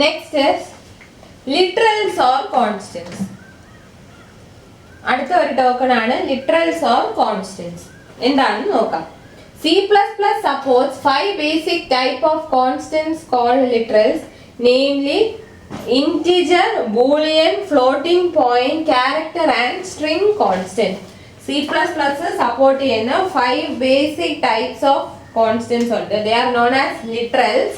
Next is literals or constants. അടുത്ത ഒരു token ആണ് literals or constants. എന്താണെന്ന് നോക്കാം. C++ supports 5 basic type of constants called literals, namely integer, boolean, floating point, character and string constant. C++ support ചെയ്യുന്ന 5 basic types of constants ഉണ്ട്. They are known as literals.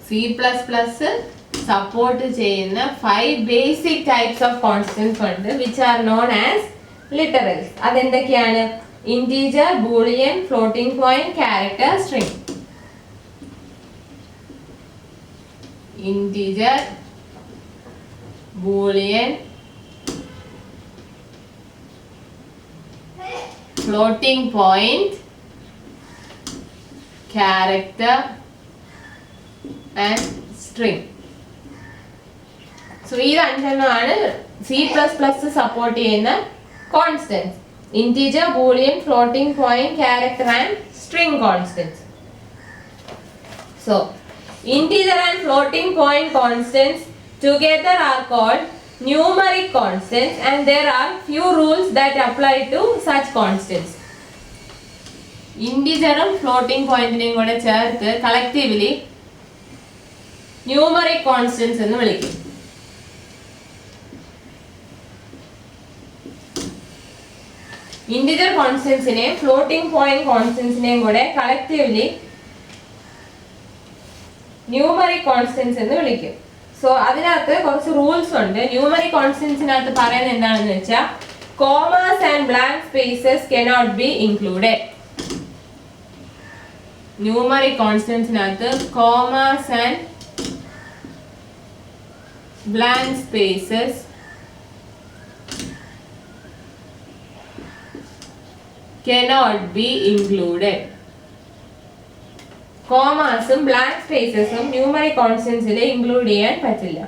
C++ support ചെയ്യുന്ന 5 basic types of constants ഉണ്ട് which are known as literals. അതെന്തൊക്കെയാണ്? integer, boolean, floating point, character, string. integer, boolean, floating point, character and string. So these അഞ്ചെണ്ണമാണ് C++ support ചെയ്യുന്ന constants. integer, boolean, floating point, character and string constants. So integer and floating point constants together are called numeric constants, and there are few rules that apply to such constants. integer and floating point നെയും കൂടെ ചേർത്ത് collectively numeric constants എന്ന് വിളിക്കും. integer constants നെ floating point constants നെയും കൂടെ collectively numeric constants എന്ന് വിളിക്കും. സോ അതിനകത്ത് കുറച്ച് റൂൾസ് ഉണ്ട്. numeric constantsനകത്ത് പറയുന്നത് എന്താണെന്ന് വെച്ചാൽ commas and blank spaces cannot be included. numeric constantsനകത്ത് commas and blank spaces cannot be included. കോമാസും ബ്ലാങ്ക് സ്പേസസും ന്യൂമറിക് കോൺസ്റ്റന്റ്സിൽ ഇൻക്ലൂഡ് ചെയ്യാൻ പറ്റില്ല.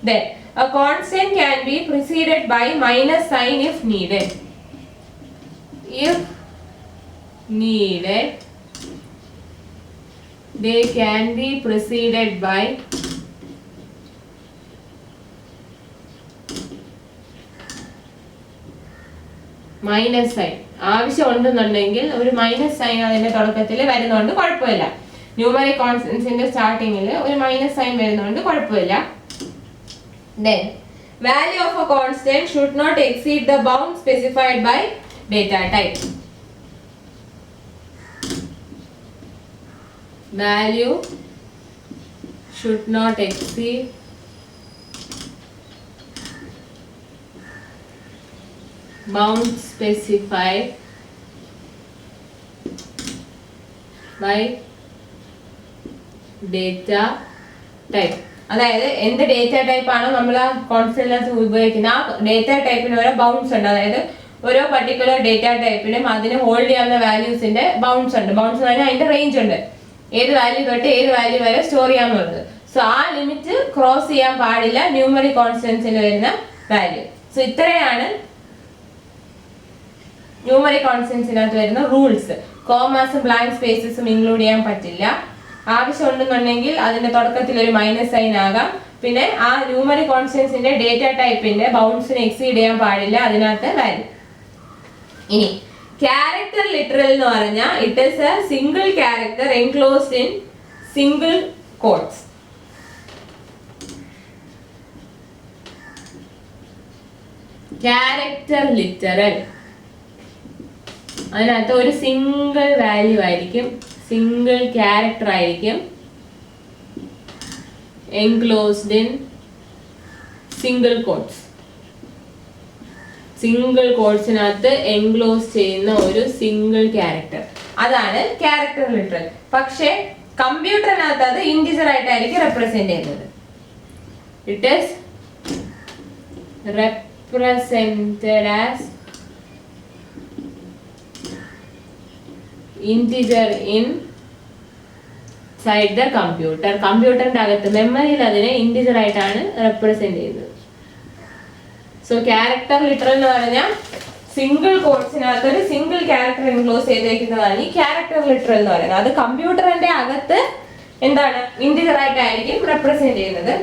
Then a constant can be preceded by minus sign if needed. If needed, they can be preceded by minus sign. ആവശ്യം ഉണ്ടെന്നുണ്ടെങ്കിൽ ഒരു minus sign അതിന്റെ തുടക്കത്തിൽ വരുന്നതുകൊണ്ട് കുഴപ്പമില്ല. ന്യൂമറിക് കോൺസ്റ്റന്റ്സിന്റെ സ്റ്റാർട്ടിങ്ങിൽ ഒരു മൈനസ് സൈൻ വരുന്നതുകൊണ്ട് കുഴപ്പമില്ല. Then value of a constant should not exceed the bound specified by data type. Value should not exceed bound specified by data type. അതായത് എന്ത് ഡേറ്റ ടൈപ്പ് ആണോ നമ്മൾ ആ കോൺസ്റ്റന്റിനകത്ത് ഉപയോഗിക്കുന്ന ആ ഡേറ്റ ടൈപ്പിന് ഓരോ ബൗണ്ട്സ് ഉണ്ട്. അതായത് ഓരോ പർട്ടിക്കുലർ ഡേറ്റ ടൈപ്പിനും അതിന് ഹോൾഡ് ചെയ്യാവുന്ന വാല്യൂസിന്റെ ബൗണ്ട്സ് ഉണ്ട്. ബൗണ്ട്സ് എന്ന് പറഞ്ഞാൽ അതിന്റെ റേഞ്ച് ഉണ്ട്. ഏത് വാല്യൂ തൊട്ട് ഏത് വാല്യൂ വരെ സ്റ്റോർ ചെയ്യാമെന്നുള്ളത്. സോ ആ ലിമിറ്റ് ക്രോസ് ചെയ്യാൻ പാടില്ല ന്യൂമറിക് കോൺസ്റ്റന്റ്സിൽ വരുന്ന വാല്യൂ. സോ ഇത്രയാണ് ന്യൂമറിക് കോൺസ്റ്റന്റ്സിനകത്ത് വരുന്ന റൂൾസ്. കോമാസും ബ്ലാങ്ക് സ്പേസസും ഇൻക്ലൂഡ് ചെയ്യാൻ പറ്റില്ല. ആവശ്യം ഉണ്ടെന്നുണ്ടെങ്കിൽ അതിന്റെ തുടക്കത്തിൽ ഒരു മൈനസ് സൈൻ ആകാം. പിന്നെ ആ ന്യൂമറിക് കോൺസ്റ്റന്റ്സിന്റെ ഡേറ്റ ടൈപ്പിന്റെ ബൗണ്ട്സിനെ എക്സീഡ് ചെയ്യാൻ പാടില്ല അതിനകത്ത് വാല്യൂ. ഇനി ക്യാരക്ടർ ലിറ്ററൽ എന്ന് പറഞ്ഞാൽ it is a single character enclosed in single quotes. Character literal അതിനകത്ത് ഒരു സിംഗിൾ വാല്യൂ ആയിരിക്കും, സിംഗിൾ ക്യാരക്ടർ ആയിരിക്കും, enclosed in single quotes. Single കോട്ട്സിനകത്ത് എൻക്ലോസ് ചെയ്യുന്ന ഒരു സിംഗിൾ ക്യാരക്ടർ, അതാണ് ക്യാരക്ടർ ലിറ്ററൽ. പക്ഷേ കമ്പ്യൂട്ടറിനകത്ത് അത് ഇന്റിജർ ആയിട്ടായിരിക്കും റെപ്രസെന്റ് ചെയ്യുന്നത്. It is represented as integer inside the computer. കമ്പ്യൂട്ടറിന്റെ അകത്ത് മെമ്മറിയിൽ അതിനെ ഇന്റിജർ ആയിട്ടാണ് റെപ്രസെന്റ് ചെയ്യുന്നത്. സോ ക്യാരക്ടർ ലിറ്ററൽ എന്ന് പറഞ്ഞാൽ സിംഗിൾ കോഡ്സിനകത്ത് ഒരു സിംഗിൾ ക്യാരക്ടർ എൻക്ലോസ് ചെയ്തേക്കുന്നതാണ് ഈ ക്യാരക്ടർ ലിറ്ററൽ എന്ന് പറയുന്നത്. അത് കമ്പ്യൂട്ടറിന്റെ അകത്ത് എന്താണ് ഇന്റിജർ ആയിട്ടായിരിക്കും റെപ്രസെന്റ് ചെയ്യുന്നത്.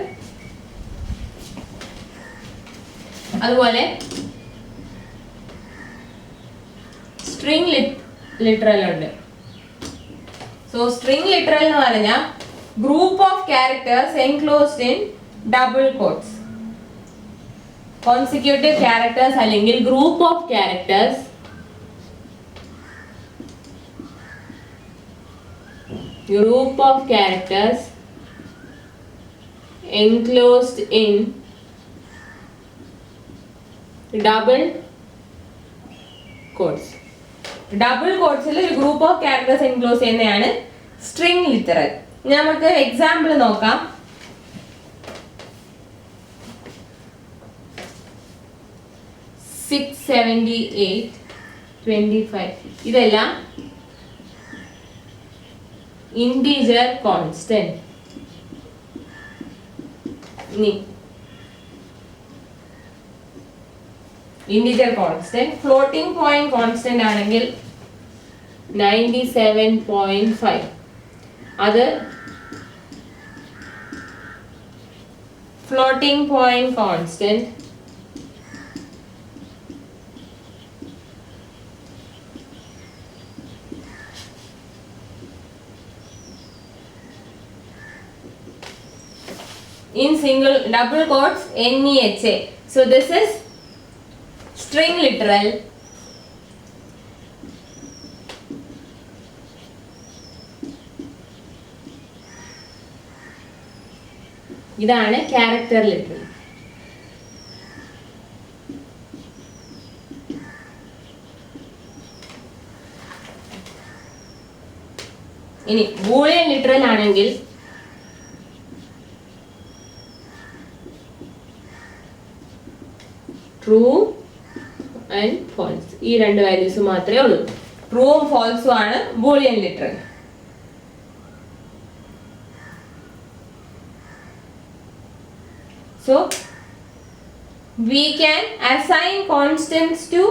അതുപോലെ സ്ട്രിംഗ് ലിറ്ററൽ ഉണ്ട്. സോ സ്ട്രിംഗ് ലിറ്ററൽ എന്ന് പറഞ്ഞാൽ group of characters enclosed in double quotes. Consecutive characters അല്ലെങ്കിൽ group of characters enclosed in double quotes. Double കോട്ട്സിൽ ഒരു ഗ്രൂപ്പ് ഓഫ് ക്യാരക്ടേഴ്സ് എൻക്ലോസ് ചെയ്യുന്നതാണ് സ്ട്രിംഗ് ലിറ്ററൽ. നമുക്ക് എക്സാമ്പിൾ നോക്കാം. ഇതെല്ലാം integer constant. Integer constant. Floating point constant ആണെങ്കിൽ 97.5. അത് floating point constant in single double quotes NEHA. So this is string literal. ഇതാണ് character literal. ഇനി ബൂളിയൻ ലിറ്ററൽ ആണെങ്കിൽ true and false. ഈ രണ്ട് വാല്യൂസ് മാത്രമേ ഉള്ളൂ. ട്രൂവും ഫോൾസും ആണ് Boolean literal. So we can assign constants to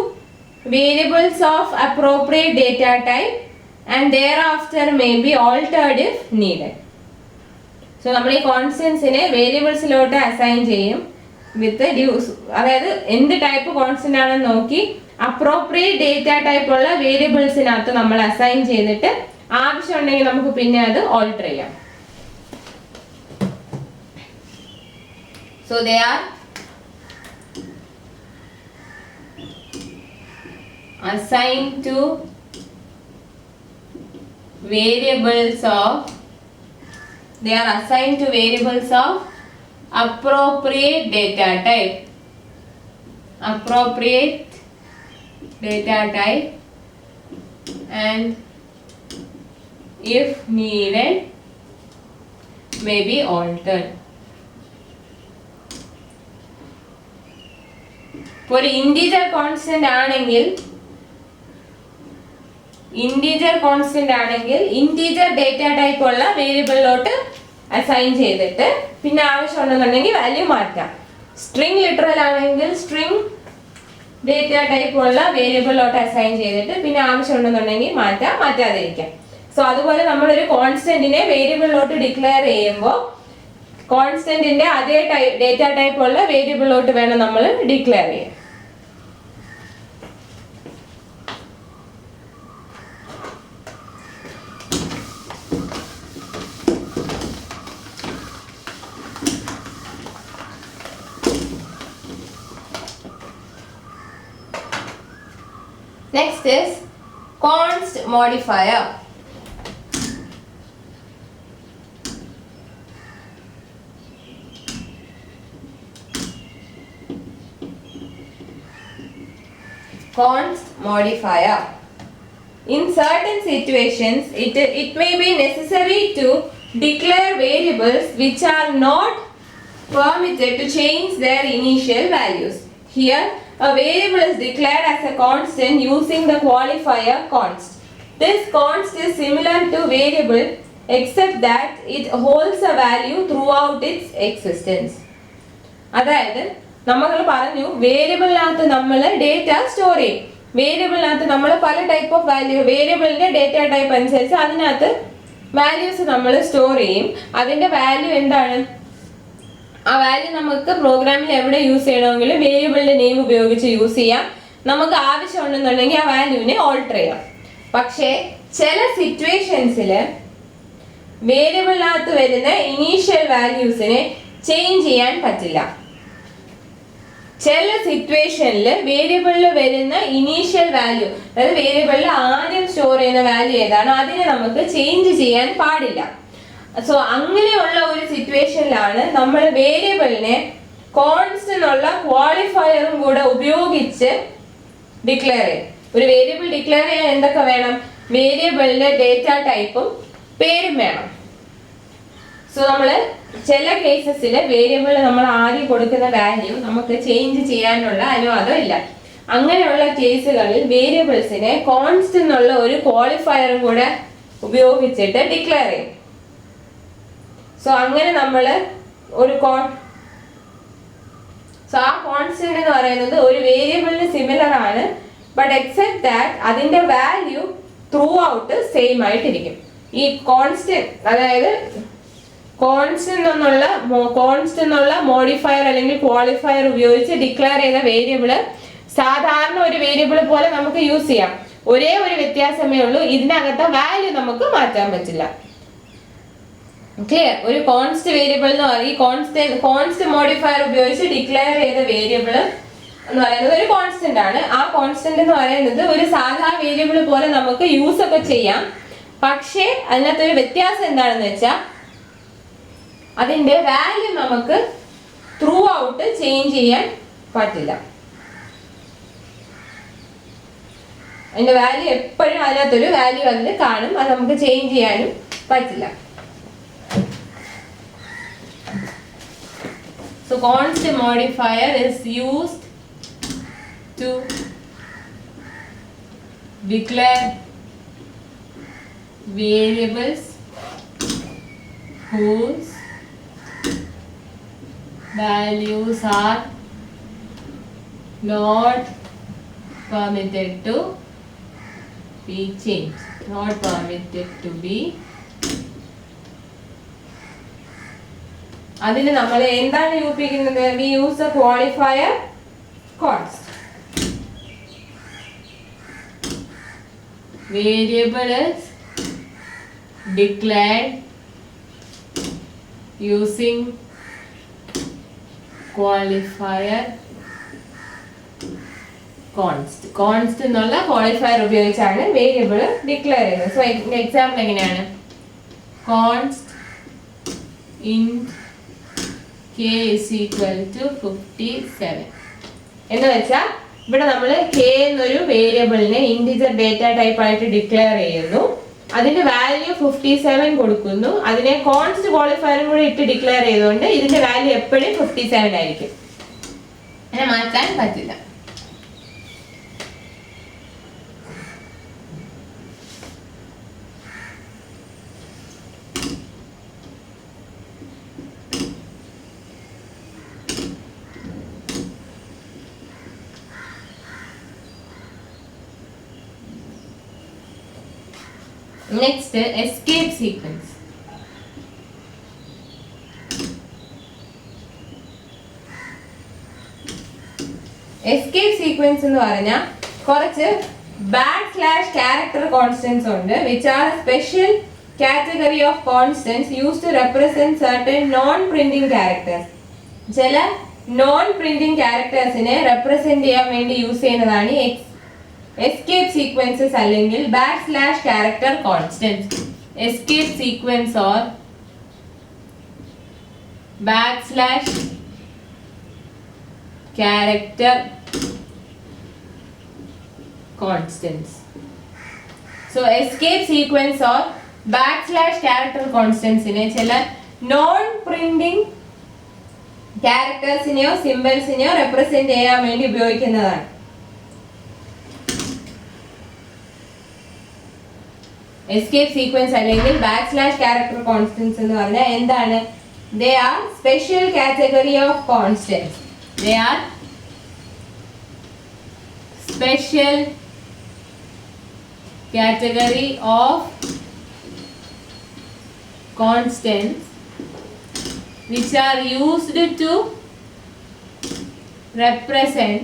variables of appropriate data type and thereafter may be altered if needed. So നമ്മൾ ഈ കോൺസ്റ്റൻസിനെ വേരിയബിൾസിലോട്ട് അസൈൻ ചെയ്യും വിത്ത് അതായത് എന്ത് ടൈപ്പ് കോൺസ്റ്റന്റ് ആണെന്ന് നോക്കി അപ്രോപ്രിയേറ്റ് ഡേറ്റ ടൈപ്പ് ഉള്ള വേരിയബിൾസിനകത്ത് നമ്മൾ അസൈൻ ചെയ്തിട്ട് ആവശ്യമുണ്ടെങ്കിൽ നമുക്ക് പിന്നെ അത് ഓൾട്ടർ ചെയ്യാം. So they are assigned to variables of appropriate data type. And if needed may be altered. ഒരു ഇന്റീജർ കോൺസ്റ്റന്റ് ആണെങ്കിൽ ഇന്റീജർ ഡേറ്റ ടൈപ്പ് ഉള്ള വേരിയബിളിലോട്ട് അസൈൻ ചെയ്തിട്ട് പിന്നെ ആവശ്യമുണ്ടെന്നുണ്ടെങ്കിൽ വാല്യൂ മാറ്റാം. സ്ട്രിംഗ് ലിറ്ററൽ ആണെങ്കിൽ സ്ട്രിംഗ് ഡേറ്റ ടൈപ്പ് ഉള്ള വേരിയബിളിലോട്ട് അസൈൻ ചെയ്തിട്ട് പിന്നെ ആവശ്യമുണ്ടെന്നുണ്ടെങ്കിൽ മാറ്റാതിരിക്കാം. സോ അതുപോലെ നമ്മളൊരു കോൺസ്റ്റന്റിനെ വേരിയബിളിലോട്ട് ഡിക്ലെയർ ചെയ്യുമ്പോൾ കോൺസ്റ്റന്റിന്റെ അതേ ഡേറ്റ ടൈപ്പ് ഉള്ള വേരിയബിളിലോട്ട് വേണം നമ്മൾ ഡിക്ലെയർ ചെയ്യാൻ. Next is const modifier. Const modifier. In certain situations, it may be necessary to declare variables which are not permitted to change their initial values. Here, a variable is declared as a constant using the qualifier const. This const is similar to variable except that it holds a value throughout its existence. അതായത് നമ്മൾ പറഞ്ഞു വേരിയബിളിനകത്ത് നമ്മൾ data store ചെയ്യും. വേരിയബിളിനകത്ത് നമ്മൾ പല type of value വേരിയബിളിന്റെ data type അനുസരിച്ച് അതിനകത്ത് വാല്യൂസ് നമ്മൾ സ്റ്റോർ ചെയ്യും. അതിന്റെ വാല്യൂ എന്താണ്? ആ വാല്യൂ നമുക്ക് പ്രോഗ്രാമിൽ എവിടെ യൂസ് ചെയ്യണമെങ്കിലും വേരിയബിളിന്റെ നെയിം ഉപയോഗിച്ച് യൂസ് ചെയ്യാം. നമുക്ക് ആവശ്യമുണ്ടെന്നുണ്ടെങ്കിൽ ആ വാല്യൂവിനെ ഓൾട്ടർ ചെയ്യാം. പക്ഷേ ചില സിറ്റുവേഷൻസിൽ വേരിയബിളിനകത്ത് വരുന്ന ഇനീഷ്യൽ വാല്യൂസിനെ ചേഞ്ച് ചെയ്യാൻ പറ്റില്ല. ചില സിറ്റുവേഷനിൽ വേരിയബിളിൽ വരുന്ന ഇനീഷ്യൽ വാല്യൂ, അതായത് വേരിയബിളിൽ ആദ്യം സ്റ്റോർ ചെയ്യുന്ന വാല്യൂ ഏതാണോ അതിനെ നമുക്ക് ചേഞ്ച് ചെയ്യാൻ പാടില്ല. സോ അങ്ങനെയുള്ള ഒരു സിറ്റുവേഷനിലാണ് നമ്മൾ വേരിയബിളിനെ കോൺസ്റ്റ് എന്നുള്ള ക്വാളിഫയറും കൂടെ ഉപയോഗിച്ച് ഡിക്ലെയർ ചെയ്യും. ഒരു വേരിയബിൾ ഡിക്ലെയർ ചെയ്യാൻ എന്തൊക്കെ വേണം? വേരിയബിളിന്റെ ഡേറ്റ ടൈപ്പും പേരും വേണം. സോ നമ്മൾ ചില കേസസിൽ വേരിയബിൾ നമ്മൾ ആദ്യം കൊടുക്കുന്ന വാല്യൂ നമുക്ക് ചേഞ്ച് ചെയ്യാനുള്ള അനുവാദം ഇല്ല. അങ്ങനെയുള്ള കേസുകളിൽ വേരിയബിൾസിനെ കോൺസ്റ്റ് എന്നുള്ള ഒരു ക്വാളിഫയറും കൂടെ ഉപയോഗിച്ചിട്ട് ഡിക്ലെയർ ചെയ്യും. സോ അങ്ങനെ നമ്മൾ ഒരു ആ കോൺസ്റ്റന്റ് എന്ന് പറയുന്നത് ഒരു വേരിയബിളിന് സിമിലർ ആണ്, ബട്ട് എക്സെപ്റ്റ് ദാറ്റ് അതിന്റെ വാല്യൂ ത്രൂ ഔട്ട് സെയിം ആയിട്ടിരിക്കും. ഈ കോൺസ്റ്റന്റ് അതായത് കോൺസ്റ്റ് എന്നുള്ള മോഡിഫയർ അല്ലെങ്കിൽ ക്വാളിഫയർ ഉപയോഗിച്ച് ഡിക്ലെയർ ചെയ്ത വേരിയബിള് സാധാരണ ഒരു വേരിയബിൾ പോലെ നമുക്ക് യൂസ് ചെയ്യാം. ഒരേ ഒരു വ്യത്യാസമേ ഉള്ളൂ, ഇതിനകത്തെ വാല്യൂ നമുക്ക് മാറ്റാൻ പറ്റില്ല. ക്ലിയർ? ഒരു കോൺസ്റ്റ് വേരിയബിൾ എന്ന് പറയുന്നത് കോൺസ്റ്റ് മോഡിഫയർ ഉപയോഗിച്ച് ഡിക്ലെയർ ചെയ്ത വേരിയബിൾ എന്ന് പറയുന്നത് ഒരു കോൺസ്റ്റന്റ് ആണ്. ആ കോൺസ്റ്റന്റ് എന്ന് പറയുന്നത് ഒരു സാധാരണ വേരിയബിൾ പോലെ നമുക്ക് യൂസ് ഒക്കെ ചെയ്യാം. പക്ഷേ അതിനകത്തൊരു വ്യത്യാസം എന്താണെന്ന് വെച്ചാൽ അതിന്റെ വാല്യൂ നമുക്ക് ത്രൂ ഔട്ട് ചേഞ്ച് ചെയ്യാൻ പറ്റില്ല. അതിന്റെ വാല്യൂ എപ്പോഴും അതിനകത്തൊരു വാല്യൂ അതിൽ കാണും, അത് നമുക്ക് ചേഞ്ച് ചെയ്യാനും പറ്റില്ല. So const modifier is used to declare variables whose values are not permitted to be changed, not permitted to be. അതിന് നമ്മൾ എന്താണ് ഉപയോഗിക്കുന്നത്? We use a qualifier const. Variable is declared using qualifier const. Const എന്നുള്ള qualifier ഉപയോഗിച്ചാണ് variable declare ചെയ്യുന്നത്. So example എങ്ങനെയാണ്? const int k is equal to 57 എന്ന് വെച്ചാൽ ഇവിടെ നമ്മൾ k എന്നൊരു വേരിയബിളിനെ ഇന്റിജർ ഡേറ്റ ടൈപ്പ് ആയിട്ട് ഡിക്ലെയർ ചെയ്യുന്നു. അതിന്റെ വാല്യൂ 57 കൊടുക്കുന്നു. അതിനെ കോൺസ്റ്റ് ക്വാളിഫയറും കൂടി ഇട്ട് ഡിക്ലെയർ ചെയ്തുകൊണ്ട് ഇതിന്റെ വാല്യൂ എപ്പോഴും 57 ആയിരിക്കും. അങ്ങനെ മാറ്റാൻ പറ്റില്ല. Next, escape sequence. Escape sequence എന്ന് പറഞ്ഞാൽ കുറച്ച് \character constants ഉണ്ട്, which are a special category of constants used to represent certain non-printing characters. ചില non-printing charactersനെ represent ചെയ്യാൻ വേണ്ടി യൂസ് ചെയ്യുന്നതാണ് escape sequences അല്ലെങ്കിൽ \character constants. Escape sequence or \character constants. So escape sequence or \character constants ine ചില non printing ക്യാരക്ടേഴ്സിനെയോ സിംബൽസിനെയോ represent ചെയ്യാൻ വേണ്ടി ഉപയോഗിക്കുന്നതാണ്. Escape sequence അല്ലെങ്കിൽ ബാക്ക്സ്ലാഷ് ക്യാരക്ടർ കോൺസ്റ്റൻസ് എന്ന് പറഞ്ഞാൽ എന്താണ്? They are special category of constants. They are special category of constants which are used to represent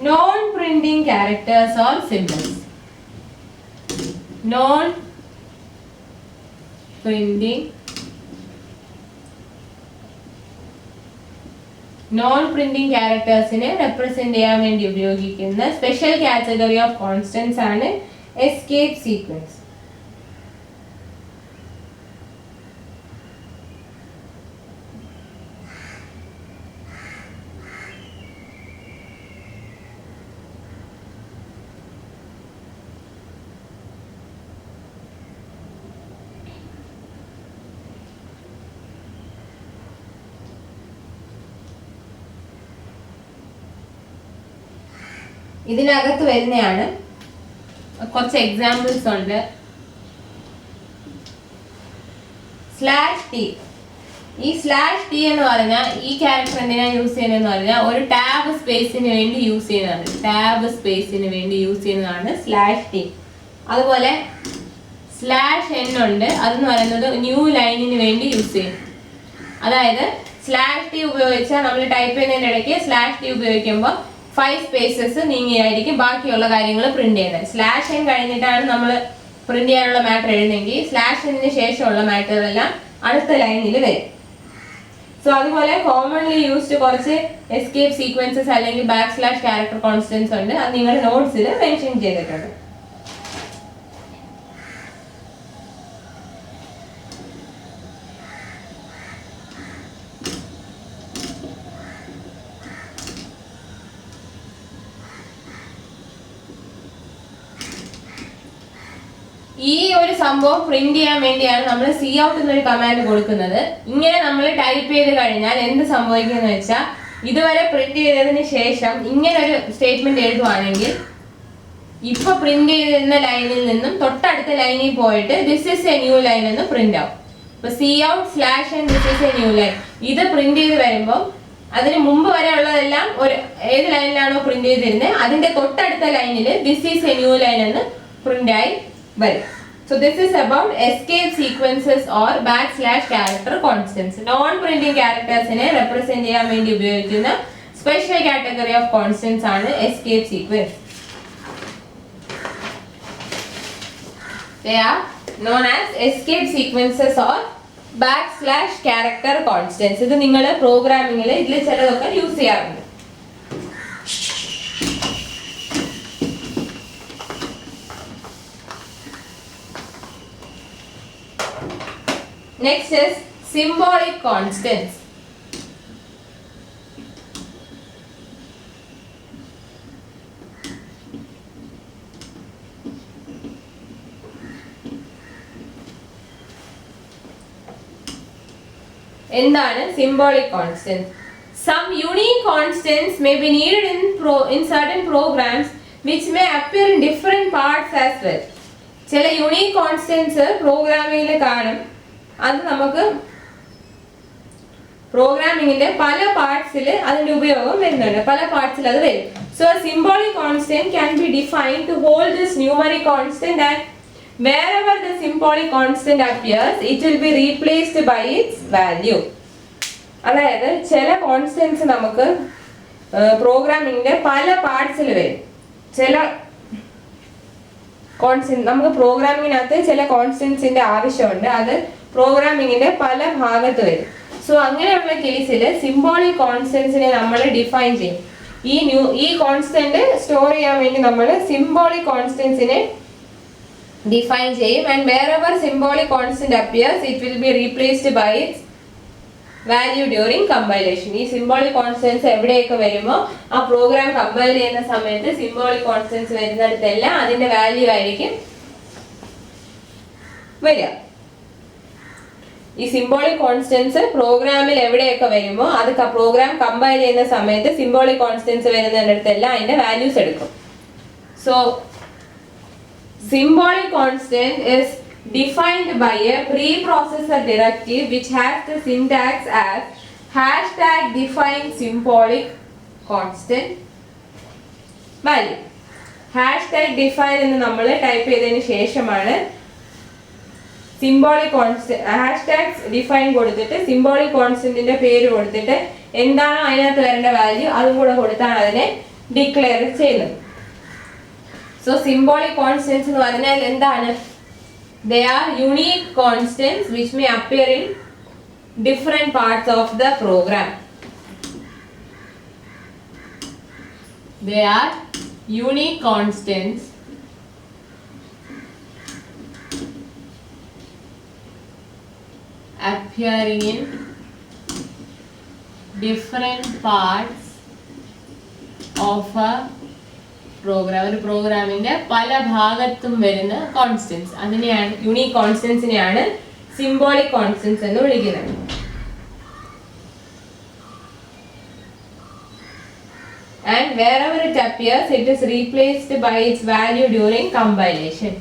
non-printing characters or symbols. non-printing charactersനെ represent ചെയ്യാൻ വേണ്ടി ഉപയോഗിക്കുന്ന സ്പെഷ്യൽ കാറ്റഗറി ഓഫ് കോൺസ്റ്റൻസ് ആണ് escape sequence. ഇതിനകത്ത് വരുന്നതാണ് കുറച്ച് എക്സാമ്പിൾസ് ഉണ്ട്. Slash T. ഈ slash T എന്ന് പറഞ്ഞാൽ ഈ ക്യാരക്ടർ എന്തിനാ യൂസ് ചെയ്യുന്നതെന്ന് പറഞ്ഞാൽ ഒരു ടാബ് സ്പേസിന് വേണ്ടി യൂസ് ചെയ്യുന്നതാണ്. ടാബ് സ്പേസിന് വേണ്ടി യൂസ് ചെയ്യുന്നതാണ് സ്ലാഷ് ടി. അതുപോലെ സ്ലാഷ് എൻ ഉണ്ട്. അതെന്ന് പറയുന്നത് ന്യൂ ലൈനിന് വേണ്ടി യൂസ് ചെയ്യും. അതായത് സ്ലാഷ് ടി ഉപയോഗിച്ചാൽ നമ്മൾ ടൈപ്പ് ചെയ്യുന്നതിൻ്റെ ഇടയ്ക്ക് സ്ലാഷ് ടി ഉപയോഗിക്കുമ്പോൾ 5 സ്പേസസ് നീങ്ങിയായിരിക്കും ബാക്കിയുള്ള കാര്യങ്ങൾ പ്രിന്റ് ചെയ്യുന്നത്. സ്ലാഷ് എൻ കഴിഞ്ഞിട്ടാണ് നമ്മൾ പ്രിന്റ് ചെയ്യാനുള്ള മാറ്റർ എഴുതുന്നെങ്കിൽ സ്ലാഷ് എന്നിന് ശേഷമുള്ള മാറ്ററെല്ലാം അടുത്ത ലൈനിൽ വരും. സോ അതുപോലെ കോമൺലി യൂസ്ഡ് കുറച്ച് എസ്കേപ്പ് സീക്വൻസസ് അല്ലെങ്കിൽ ബാക്ക്സ്ലാഷ് ക്യാരക്ടർ കോൺസ്റ്റൻസ് ഉണ്ട്. അത് നിങ്ങൾ നോട്ട്സിൽ മെൻഷൻ ചെയ്തിട്ടുണ്ട്. ഈ ഒരു സംഭവം പ്രിന്റ് ചെയ്യാൻ വേണ്ടിയാണ് നമ്മൾ സി ഔട്ട് എന്നൊരു കമാൻഡ് കൊടുക്കുന്നത്. ഇങ്ങനെ നമ്മൾ ടൈപ്പ് ചെയ്ത് കഴിഞ്ഞാൽ എന്ത് സംഭവിക്കുമെന്ന് വെച്ചാൽ ഇതുവരെ പ്രിന്റ് ചെയ്തതിന് ശേഷം ഇങ്ങനെ ഒരു സ്റ്റേറ്റ്മെന്റ് എഴുതുവാണെങ്കിൽ ഇപ്പൊ പ്രിന്റ് ചെയ്തിരുന്ന ലൈനിൽ നിന്നും തൊട്ടടുത്ത ലൈനിൽ പോയിട്ട് this is A new line എന്ന് പ്രിന്റ് ആവും. ഇപ്പൊ C out slash and this is A new line ഇത് പ്രിന്റ് ചെയ്ത് വരുമ്പോൾ അതിന് മുമ്പ് വരെ ഉള്ളതെല്ലാം ഒരു ഏത് ലൈനിലാണോ പ്രിന്റ് ചെയ്തിരുന്നത് അതിന്റെ തൊട്ടടുത്ത ലൈനിൽ this is A new line എന്ന് പ്രിന്റ് ആയി വരും. So this is about escape sequences or backslash character constants. Non-printing characters നെ represent ചെയ്യാൻ വേണ്ടി ഉപയോഗിക്കുന്ന special category of constants ആണ് escape sequence. They are known as escape sequences or backslash character constants. ഇത് നിങ്ങൾ പ്രോഗ്രാമിംഗിൽ ഇതിൽ ചിലതൊക്കെ യൂസ് ചെയ്യാറുണ്ട്. Next is symbolic constants. എന്താണ് symbolic constants? Some unique constants may be needed in certain programs which may appear in different parts as well. ചില unique constants പ്രോഗ്രാമിംഗിൽ കാണും. അത് നമുക്ക് പ്രോഗ്രാമിംഗിന്റെ പല പാർട്സിൽ അതിന്റെ ഉപയോഗം വരുന്നുണ്ട്. പല പാർട്സിൽ അത് വരും. So symbolic constant can be defined to hold this numeric constant and wherever the symbolic constant appears it will be replaced by its value. അതായത് ചില കോൺസ്റ്റന്റ്സ് നമുക്ക് പ്രോഗ്രാമിംഗിന്റെ പല പാർട്സിൽ വരും. ചില കോൺസ്റ്റന്റ് നമുക്ക് പ്രോഗ്രാമിങ്ങിനകത്ത് ചില കോൺസ്റ്റന്റ്സിന്റെ ആവശ്യമുണ്ട്. അത് പ്രോഗ്രാമിങ്ങിന്റെ പല ഭാഗത്ത് വരും. സോ അങ്ങനെയുള്ള കേസിൽ സിംബോളിക് കോൺസ്റ്റന്റ്സിനെ നമ്മൾ ഡിഫൈൻ ചെയ്യും. ഈ കോൺസ്റ്റന്റ് സ്റ്റോർ ചെയ്യാൻ വേണ്ടി നമ്മൾ സിംബോളിക് കോൺസ്റ്റന്റ്സിനെ ഡിഫൈൻ ചെയ്യും. And wherever symbolic constant appears it will be replaced by its value during compilation. ഈ സിംബോളിക് കോൺസ്റ്റന്റ്സ് എവിടെയൊക്കെ വരുമോ ആ പ്രോഗ്രാം കമ്പൈൽ ചെയ്യുന്ന സമയത്ത് സിംബോളിക് കോൺസ്റ്റന്റ്സ് വരുന്നിടത്തെല്ലാം അതിന്റെ വാല്യൂ ആയിരിക്കും വരിക. ഈ സിംബോളിക് കോൺസ്റ്റൻസ് പ്രോഗ്രാമിൽ എവിടെയൊക്കെ വരുമോ അത് പ്രോഗ്രാം കമ്പൈൽ ചെയ്യുന്ന സമയത്ത് സിംബോളിക് കോൺസ്റ്റൻസ് വരുന്നതിനടുത്തെല്ലാം അതിന്റെ വാല്യൂസ് എടുക്കും. So symbolic constant is defined by a preprocessor directive which has the syntax as hashtag define symbolic constant value. Hashtag define എന്ന് നമ്മൾ ടൈപ്പ് ചെയ്തതിന് ശേഷമാണ് സിംബോളിക് കോൺസ്റ്റന്റ് ഹാഷ്ടാഗ് ഡിഫൈൻ കൊടുത്തിട്ട് symbolic കോൺസ്റ്റന്റിന്റെ പേര് കൊടുത്തിട്ട് എന്താണോ അതിനകത്ത് വരേണ്ട വാല്യൂ അതും കൂടെ കൊടുത്താണ് അതിനെ ഡിക്ലെയർ ചെയ്യുന്നത്. So symbolic constants എന്ന് പറഞ്ഞാൽ എന്താണ്? They are unique constants which may appear in different parts of the program. They are unique constants appearing in different parts of a program. ഒരു പ്രോഗ്രാമിന്റെ പല ഭാഗത്തും വരുന്ന കോൺസ്റ്റൻസ് അതിനെയാണ് യൂണിക് കോൺസ്റ്റൻസിനെയാണ് സിംബോളിക് കോൺസ്റ്റൻസ് എന്ന് വിളിക്കുന്നത്. And wherever it appears, it is replaced by its value during compilation.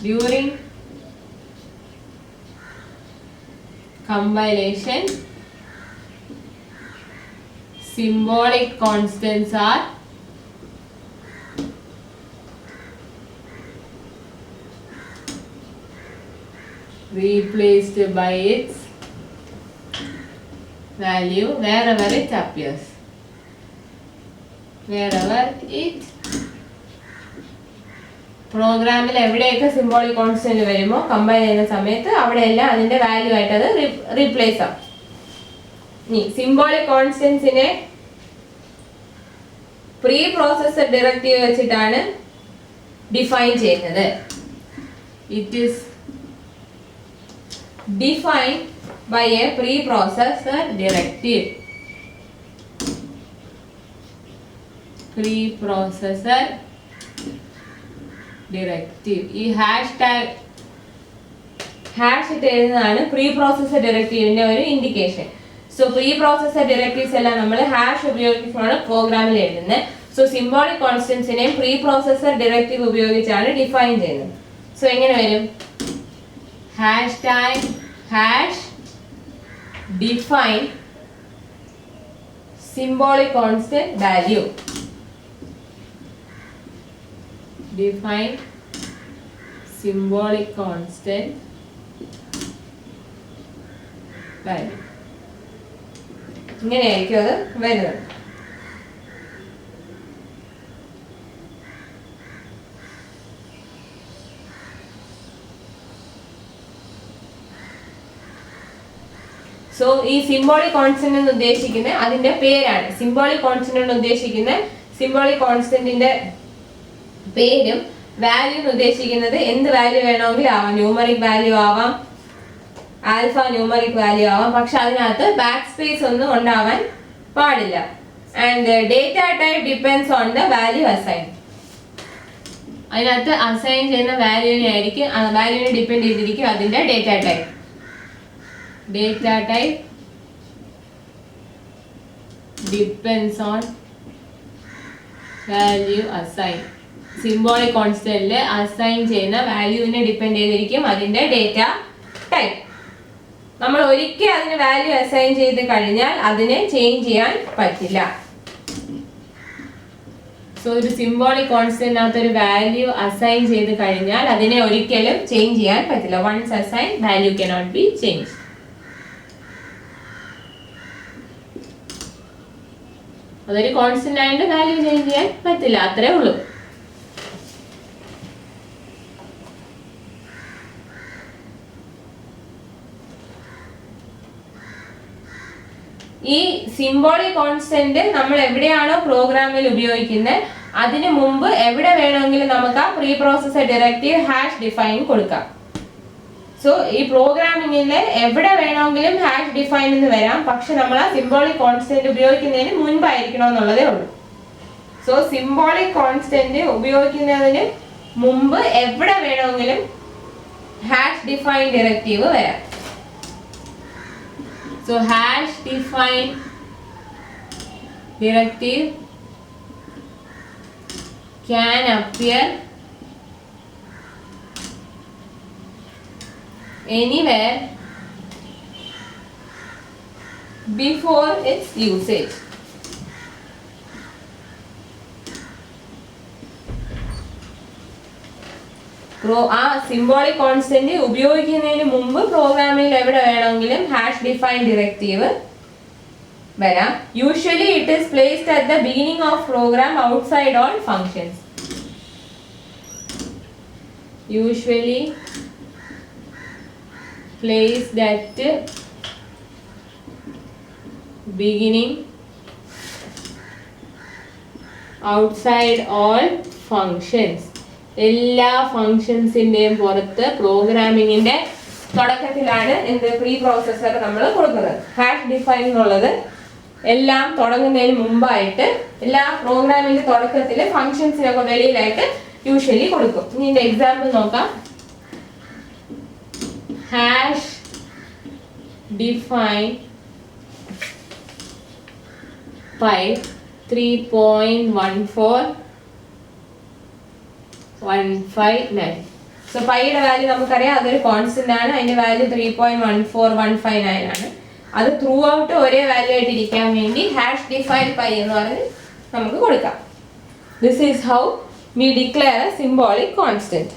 During compilation, symbolic constants are replaced by its value wherever it appears. Wherever it പ്രോഗ്രാമിൽ എവിടെയൊക്കെ സിംബോളിക് കോൺസ്റ്റന്റ് വരുമോ compile ചെയ്യുന്ന സമയത്ത് അവിടെയെല്ലാം അതിന്റെ value ആയിട്ട് അത് റീപ്ലേസ് ആവും. ഇനി സിംബോളിക് കോൺസ്റ്റൻസിനെ പ്രീ പ്രോസസർ ഡയറക്റ്റീവ് വെച്ചിട്ടാണ് ഡിഫൈൻ ചെയ്യുന്നത്. It is defined by a preprocessor directive. Preprocessor directive ഈ ഹാഷ് ഇട്ട് എഴുതുന്നതാണ് പ്രീ പ്രോസസർ ഡയറക്റ്റീവിന്റെ ഒരു indication. So preprocessor directives എല്ലാം നമ്മൾ ഹാഷ് ഉപയോഗിച്ചാണ് പ്രോഗ്രാമിൽ എഴുതുന്നത്. സോ സിംബോളിക് കോൺസ്റ്റൻസിനെയും പ്രീ പ്രോസസർ ഡയറക്റ്റീവ് ഉപയോഗിച്ചാണ് ഡിഫൈൻ ചെയ്യുന്നത്. സോ എങ്ങനെ വരും? Hash define symbolic constant value. Define symbolic constant value. ഇങ്ങനെയായിരിക്കും അത് വരുന്നത്. സോ ഈ സിംബോളിക് കോൺസ്റ്റന്റ് എന്ന് ഉദ്ദേശിക്കുന്നത് അതിന്റെ പേരാണ്. സിംബോളിക് കോൺസ്റ്റന്റ് എന്ന് ഉദ്ദേശിക്കുന്നത് സിംബോളിക് കോൺസ്റ്റന്റിന്റെ പേരും വാല്യൂ എന്ന് ഉദ്ദേശിക്കുന്നത് എന്ത് വാല്യൂ വേണമെങ്കിലും ആവാം. ന്യൂമറിക് വാല്യൂ ആവാം, ആൽഫ ന്യൂമറിക് വാല്യൂ ആവാം. പക്ഷെ അതിനകത്ത് ബാക്ക് സ്പേസ് ഒന്നും ഉണ്ടാവാൻ പാടില്ല. And data type depends on the value assign. അതിനകത്ത് അസൈൻ ചെയ്യുന്ന വാല്യൂവിനെ ഡിപ്പെൻഡ് ചെയ്തിരിക്കും അതിന്റെ data type. Data type depends on value assigned. Symbolic constant assign ചെയ്യുന്ന വാല്യൂവിനെ ഡിപ്പെൻഡ് ചെയ്തിരിക്കും അതിന്റെ ഡേറ്റ ടൈപ്പ്. നമ്മൾ ഒരിക്കൽ അതിന് വാല്യൂ അസൈൻ ചെയ്ത് കഴിഞ്ഞാൽ അതിനെ ചേഞ്ച് ചെയ്യാൻ പറ്റില്ല. സോ ഒരു സിംബോളിക് കോൺസ്റ്റന്റിനകത്ത് ഒരു വാല്യൂ അസൈൻ ചെയ്ത് കഴിഞ്ഞാൽ അതിനെ ഒരിക്കലും ചേഞ്ച് ചെയ്യാൻ പറ്റില്ല. Once assign value cannot be change. അതൊരു കോൺസ്റ്റന്റ് ആയിട്ട് വാല്യൂ ചേഞ്ച് ചെയ്യാൻ പറ്റില്ല, അത്രേ ഉള്ളൂ. ഈ സിംബോളിക് കോൺസ്റ്റന്റ് നമ്മൾ എവിടെയാണോ പ്രോഗ്രാമിൽ ഉപയോഗിക്കുന്നത് അതിന് മുമ്പ് എവിടെ വേണമെങ്കിലും നമുക്ക് ആ pre processor directive hash define കൊടുക്കാം. സോ ഈ പ്രോഗ്രാമിങ്ങിൽ എവിടെ വേണമെങ്കിലും ഹാഷ് ഡിഫൈൻ എന്ന് വരാം, പക്ഷെ നമ്മൾ ആ സിംബോളിക് കോൺസ്റ്റന്റ് ഉപയോഗിക്കുന്നതിന് മുൻപായിരിക്കണം എന്നുള്ളതേ ഉള്ളൂ. സോ സിംബോളിക് കോൺസ്റ്റന്റ് ഉപയോഗിക്കുന്നതിന് മുമ്പ് എവിടെ വേണമെങ്കിലും hash define directive വരാം. So hash define directive can appear anywhere before its usage. ആ സിംബോളിക് കോൺസ്റ്റന്റ് ഉപയോഗിക്കുന്നതിന് മുമ്പ് പ്രോഗ്രാമിൽ എവിടെ വേണമെങ്കിലും ഹാഷ് ഡിഫൈൻ ഡയറക്റ്റീവ് വരാം. Usually it is placed at the beginning of program outside all functions. Usually placed at beginning outside all functions. എല്ലാ ഫങ്ഷൻസിന്റെയും പുറത്ത് പ്രോഗ്രാമിങ്ങിന്റെ തുടക്കത്തിലാണ് എന്ത് പ്രീ പ്രോസസ്സർ നമ്മൾ കൊടുക്കുന്നത്. ഹാഷ് ഡിഫൈൻ എന്നുള്ളത് എല്ലാം തുടങ്ങുന്നതിന് മുമ്പായിട്ട് എല്ലാ പ്രോഗ്രാമിന്റെ തുടക്കത്തിൽ ഫങ്ഷൻസിനൊക്കെ വെളിയിലായിട്ട് യൂഷ്വലി കൊടുക്കും. ഇനി ഇതിന്റെ എക്സാമ്പിൾ നോക്കാം. Hash define 3.14159. സോ പൈയുടെ വാല്യൂ നമുക്കറിയാം, അതൊരു കോൺസ്റ്റന്റ് ആണ്. അതിന്റെ വാല്യൂ 3.14159 ആണ്. അത് ത്രൂ ഔട്ട് ഒരേ വാല്യൂ ആയിട്ട് ഇരിക്കാൻ വേണ്ടി ഹാഷ് ഡിഫൈൻ പൈ എന്ന് പറഞ്ഞ് നമുക്ക് കൊടുക്കാം. This is how we declare A symbolic constant.